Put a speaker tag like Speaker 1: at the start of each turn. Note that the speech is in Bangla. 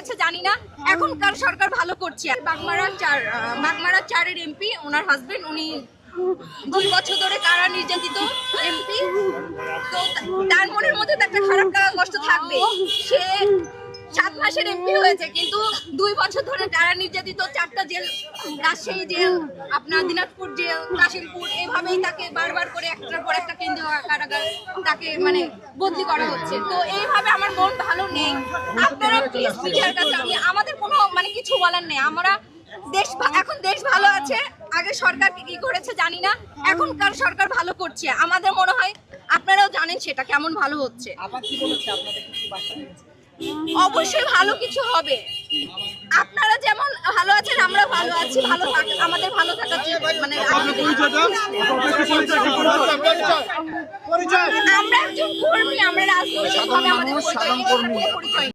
Speaker 1: করেছে জানি না, এখনকার সরকার ভালো করছে। বাগমারা 4-এর এমপি, ওনার হাজবেন্ড, উনি 2 বছর ধরে কারা নির্যাতিত এমপি। তো তার মনের মধ্যে তো একটা খারাপ লাগা কষ্ট থাকবে। সে 7 মাসের এমপি হয়েছে, কিন্তু 2 বছর ধরে কারা নির্যাতিত, 4টা জেল, রাজশাহী জেল, আপনার দিনাজপুর জেল, কাশিমপুর, এভাবেই তাকে বারবার করে একটার পর একটা কেন্দ্রীয় কারাগার তাকে মানে বদলি করা হচ্ছে। তো এইভাবে আমার মন ভালো নেই। আপনারা প্লিজ মিডিয়ার কাছে, আমাদের কোনো মানে কিছু বলার নেই। আমরা এখন দেশ ভালো আছে, আগে সরকার কি করেছে জানি না, এখনকার সরকার ভালো করছে। আমাদের মনে হয় আপনারাও জানেন সেটা কেমন ভালো হচ্ছে। অবশ্যই ভালো কিছু হবে। আপনারা যেমন ভালো আছেন, আমরা ভালো আছি, আমাদের ভালো থাকা মানে আমরা একজন কর্মী, আমরা রাজনৈতিকভাবে আমাদের পরিচয়